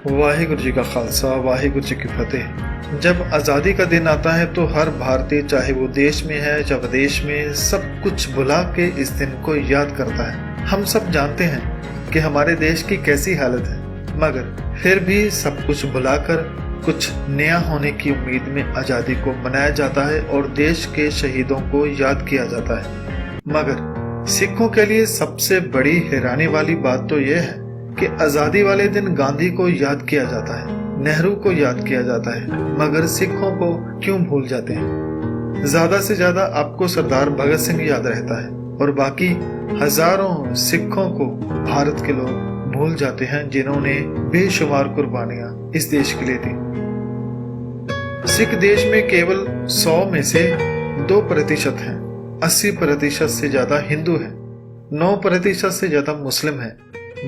वाहिगुरु जी का खालसा, वाहिगुरु जी की फतेह। जब आज़ादी का दिन आता है तो हर भारतीय, चाहे वो देश में है चाहे विदेश में, सब कुछ भुला के इस दिन को याद करता है। हम सब जानते हैं कि हमारे देश की कैसी हालत है, मगर फिर भी सब कुछ भुलाकर कुछ नया होने की उम्मीद में आज़ादी को मनाया जाता है और देश के शहीदों को याद किया जाता है। मगर सिखों के लिए सबसे बड़ी हैरानी वाली बात तो यह है कि आज़ादी वाले दिन गांधी को याद किया जाता है, नेहरू को याद किया जाता है, मगर सिखों को क्यों भूल जाते हैं? ज्यादा से ज्यादा आपको सरदार भगत सिंह याद रहता है और बाकी हजारों सिखों को भारत के लोग भूल जाते हैं जिन्होंने बेशुमार कुर्बानियां इस देश के लिए दी। सिख देश में केवल 100 में से 2% हैं, 80% से ज्यादा हिंदू हैं, 9% से ज्यादा मुस्लिम हैं,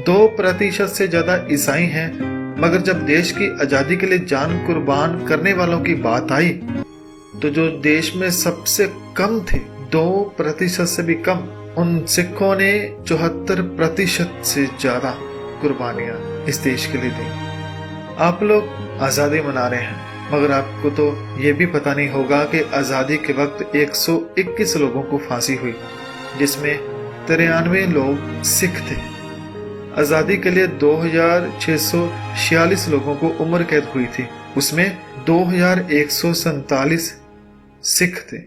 2% से ज्यादा ईसाई हैं। मगर जब देश की आजादी के लिए जान कुर्बान करने वालों की बात आई तो जो देश में सबसे कम थे, 2% से भी कम, उन सिखों ने 74% से ज्यादा कुर्बानियां इस देश के लिए दी। आप लोग आजादी मना रहे हैं, मगर आपको तो ये भी पता नहीं होगा कि आजादी के वक्त 121 लोगों को फांसी हुई, जिसमें 93 लोग सिख थे। आजादी के लिए 2646 लोगों को उम्र कैद हुई थी, उसमें 2147 सिख थे।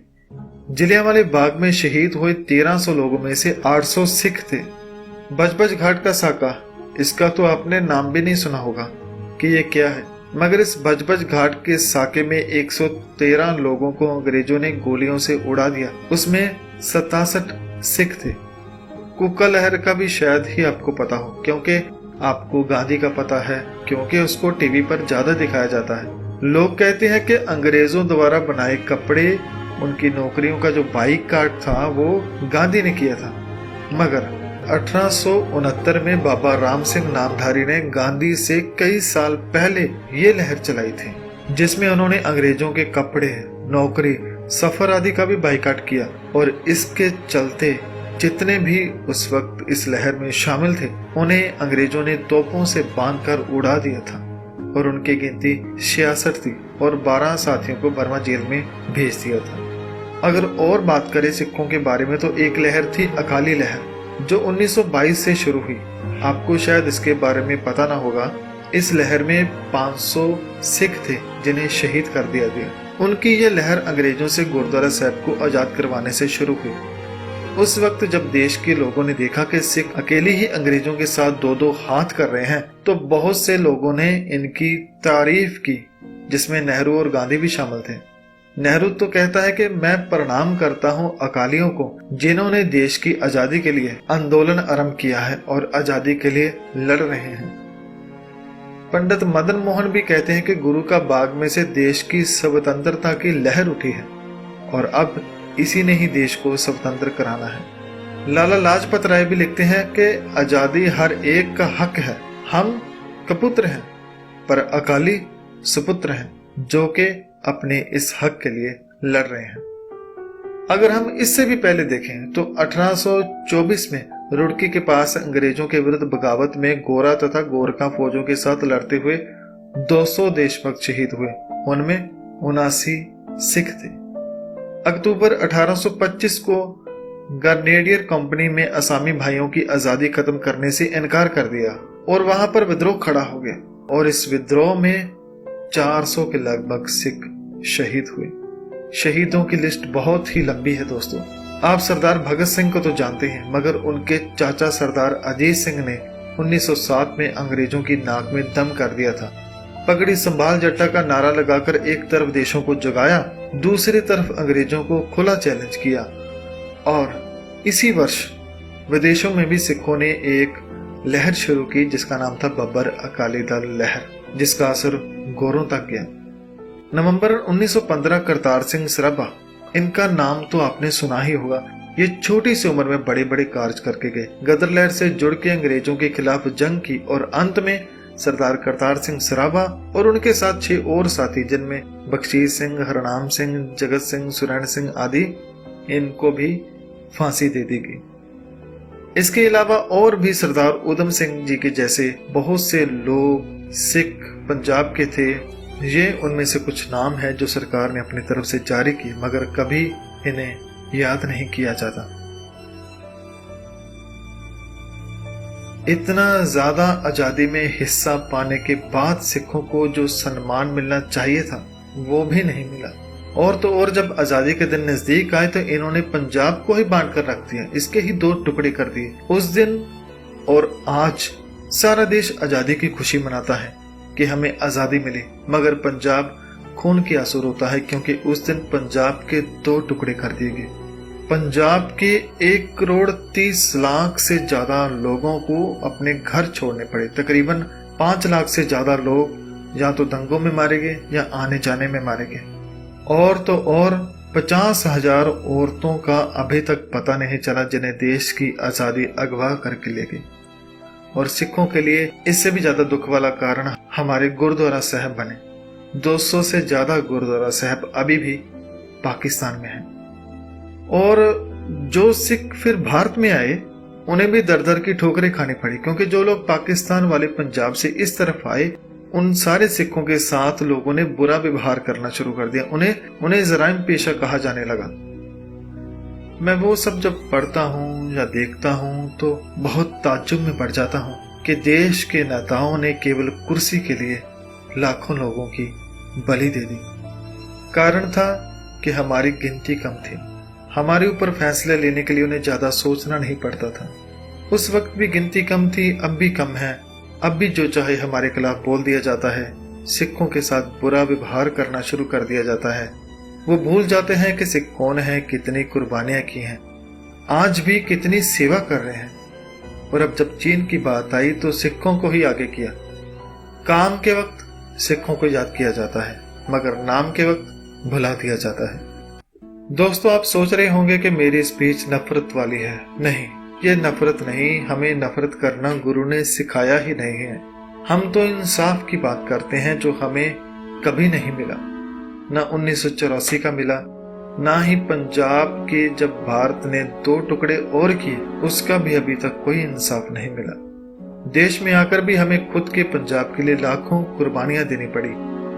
जलियांवाले बाग में शहीद हुए 1300 लोगों में से 800 सिख थे। बजबज घाट का साका, इसका तो आपने नाम भी नहीं सुना होगा कि ये क्या है, मगर इस बजबज घाट के साके में 113 लोगों को अंग्रेजों ने गोलियों से उड़ा दिया, उसमें 67 सिख थे। कुका लहर का भी शायद ही आपको पता हो, क्योंकि आपको गांधी का पता है, क्योंकि उसको टीवी पर ज्यादा दिखाया जाता है। लोग कहते हैं कि अंग्रेजों द्वारा बनाए कपड़े, उनकी नौकरियों का जो बाइकाट था वो गांधी ने किया था, मगर 1869 में बाबा राम सिंह नामधारी ने गांधी से कई साल पहले ये लहर चलाई थी, जिसमें उन्होंने अंग्रेजों के कपड़े, नौकरी, सफर आदि का भी बाइकाट किया। और इसके चलते जितने भी उस वक्त इस लहर में शामिल थे, उन्हें अंग्रेजों ने तोपों से बांधकर उड़ा दिया था और उनकी गिनती 66 थी और 12 साथियों को बर्मा जेल में भेज दिया था। अगर और बात करें सिखों के बारे में तो एक लहर थी अकाली लहर, जो 1922 से शुरू हुई। आपको शायद इसके बारे में पता ना होगा। इस लहर में 500 सिख थे जिन्हें शहीद कर दिया गया। उनकी ये लहर अंग्रेजों से गुरुद्वारा साहब को आजाद करवाने से शुरू हुई। उस वक्त जब देश के लोगों ने देखा कि सिख अकेले ही अंग्रेजों के साथ दो दो हाथ कर रहे हैं, तो बहुत से लोगों ने इनकी तारीफ की, जिसमें नेहरू और गांधी भी शामिल थे। नेहरू तो कहता है कि मैं प्रणाम करता हूं अकालियों को, जिन्होंने देश की आजादी के लिए आंदोलन आरंभ किया है और आजादी के लिए लड़ रहे हैं। पंडित मदन मोहन भी कहते हैं कि गुरु का बाग में से देश की स्वतंत्रता की लहर उठी है और अब इसी ने ही देश को स्वतंत्र कराना है। लाला लाजपत राय भी लिखते हैं कि आजादी हर एक का हक है, हम कपुत्र हैं पर अकाली सुपुत्र हैं, जो कि अपने इस हक के लिए लड़ रहे हैं। अगर हम इससे भी पहले देखें तो 1824 में रुड़की के पास अंग्रेजों के विरुद्ध बगावत में गोरा तथा गोरखा फौजों के साथ लड़ते हुए 200 देशभक्त शहीद हुए, उनमें 79 सिख थे। अक्टूबर 1825 को गार्नेडियर कंपनी में असामी भाइयों की आजादी खत्म करने से इनकार कर दिया और वहां पर विद्रोह खड़ा हो गया और इस विद्रोह में 400 के लगभग सिख शहीद हुए। शहीदों की लिस्ट बहुत ही लंबी है दोस्तों। आप सरदार भगत सिंह को तो जानते हैं, मगर उनके चाचा सरदार अजीत सिंह ने 1907 में अंग्रेजों की नाक में दम कर दिया था। पगड़ी संभाल जट्टा का नारा लगाकर एक तरफ देशों को जगाया, दूसरी तरफ अंग्रेजों को खुला चैलेंज किया। और इसी वर्ष विदेशों में भी सिखों ने एक लहर शुरू की जिसका नाम था बब्बर अकाली दल लहर, जिसका असर गोरों तक गया। नवंबर 1915 करतार सिंह सराभा, इनका नाम तो आपने सुना ही होगा। ये छोटी सी उम्र में बड़े बड़े कार्य करके गए, गदर लहर से जुड़ के अंग्रेजों के खिलाफ जंग की और अंत में सरदार करतार सिंह सराभा और उनके साथ 6 और साथी, जिनमें बख्शीश सिंह, हरनाम सिंह, जगत सिंह, सुरैण सिंह आदि, इनको भी फांसी दे दी गई। इसके अलावा और भी सरदार उधम सिंह जी के जैसे बहुत से लोग सिख पंजाब के थे। ये उनमें से कुछ नाम है जो सरकार ने अपनी तरफ से जारी की, मगर कभी इन्हें याद नहीं किया जाता। इतना ज्यादा आजादी में हिस्सा पाने के बाद सिखों को जो सम्मान मिलना चाहिए था वो भी नहीं मिला। और तो और जब आजादी के दिन नजदीक आए तो इन्होंने पंजाब को ही बांट कर रख दिया, इसके ही 2 टुकड़े कर दिए। उस दिन और आज सारा देश आजादी की खुशी मनाता है कि हमें आजादी मिली, मगर पंजाब खून की आंसू रोता है क्योंकि उस दिन पंजाब के 2 टुकड़े कर दिए गए। पंजाब के 1,30,00,000 से ज्यादा लोगों को अपने घर छोड़ने पड़े। तकरीबन 5 लाख से ज्यादा लोग या तो दंगों में मारे गए या आने जाने में मारे गए। और तो और 50,000 औरतों का अभी तक पता नहीं चला जिन्हें देश की आजादी अगवा करके ले गई। और सिखों के लिए इससे भी ज्यादा दुख वाला कारण हमारे गुरुद्वारा साहब बने। 200 से ज्यादा गुरुद्वारा साहब अभी भी पाकिस्तान में हैं। और जो सिख फिर भारत में आए उन्हें भी दर दर की ठोकरें खानी पड़ी, क्योंकि जो लोग पाकिस्तान वाले पंजाब से इस तरफ आए उन सारे सिखों के साथ लोगों ने बुरा व्यवहार करना शुरू कर दिया। उन्हें जराइम पेशा कहा जाने लगा। मैं वो सब जब पढ़ता हूँ या देखता हूँ तो बहुत ताज्जुब में पड़ जाता हूँ कि देश के नेताओं ने केवल कुर्सी के लिए लाखों लोगों की बलि दे दी। कारण था कि हमारी गिनती कम थी। हमारे ऊपर फैसले लेने के लिए उन्हें ज्यादा सोचना नहीं पड़ता था। उस वक्त भी गिनती कम थी, अब भी कम है। अब भी जो चाहे हमारे खिलाफ बोल दिया जाता है। सिखों के साथ बुरा व्यवहार करना शुरू कर दिया जाता है। वो भूल जाते हैं कि सिख कौन है, कितनी कुर्बानियां की हैं, आज भी कितनी सेवा कर रहे हैं। और अब जब चीन की बात आई तो सिखों को ही आगे किया। काम के वक्त सिखों को याद किया जाता है, मगर नाम के वक्त भुला दिया जाता है। दोस्तों, आप सोच रहे होंगे कि मेरी स्पीच नफरत वाली है। नहीं, ये नफरत नहीं, हमें नफरत करना गुरु ने सिखाया ही नहीं है। हम तो इंसाफ की बात करते हैं जो हमें कभी नहीं मिला। ना 1984 का मिला, ना ही पंजाब के जब भारत ने 2 टुकड़े और किए उसका भी अभी तक कोई इंसाफ नहीं मिला। देश में आकर भी हमें खुद के पंजाब के लिए लाखों कुर्बानियां देनी पड़ी।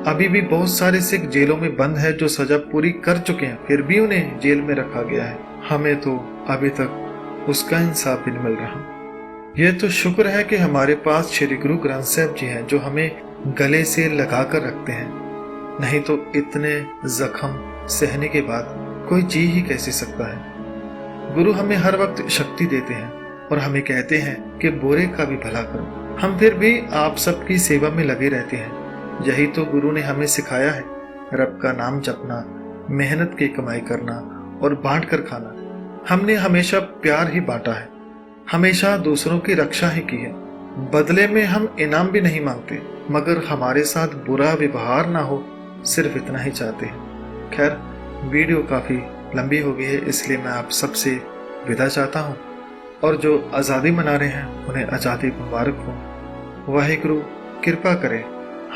अभी भी बहुत सारे सिख जेलों में बंद है जो सजा पूरी कर चुके हैं, फिर भी उन्हें जेल में रखा गया है। हमें तो अभी तक उसका इंसाफ भी नहीं मिल रहा। ये तो शुक्र है कि हमारे पास श्री गुरु ग्रंथ साहब जी हैं जो हमें गले से लगा कर रखते हैं, नहीं तो इतने जख्म सहने के बाद कोई जी ही कैसे सकता है। गुरु हमें हर वक्त शक्ति देते हैं और हमें कहते हैं कि बुरे का भी भला करो। हम फिर भी आप सबकी सेवा में लगे रहते हैं। यही तो गुरु ने हमें सिखाया है, रब का नाम जपना, मेहनत की कमाई करना और बांट कर खाना। हमने हमेशा प्यार ही बांटा है, हमेशा दूसरों की रक्षा ही की है। बदले में हम इनाम भी नहीं मांगते, मगर हमारे साथ बुरा व्यवहार ना हो, सिर्फ इतना ही चाहते हैं। खैर, वीडियो काफी लंबी हो गई है, इसलिए मैं आप सबसे विदा चाहता हूँ। और जो आज़ादी मना रहे हैं उन्हें आज़ादी मुबारक हो। वाहिगुरु कृपा करे,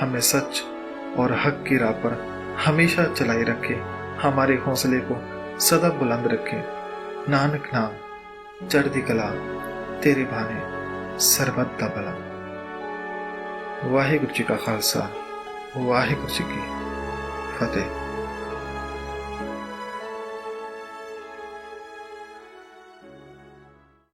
हमें सच और हक की राह पर हमेशा चलाई रखे, हमारे हौसले को सदा बुलंद रखे। नानक नाम चढ़दी कला, तेरे भाने सरबत दा भला। वाहिगुरु जी का खालसा, वाहिगुरु जी की फतेह।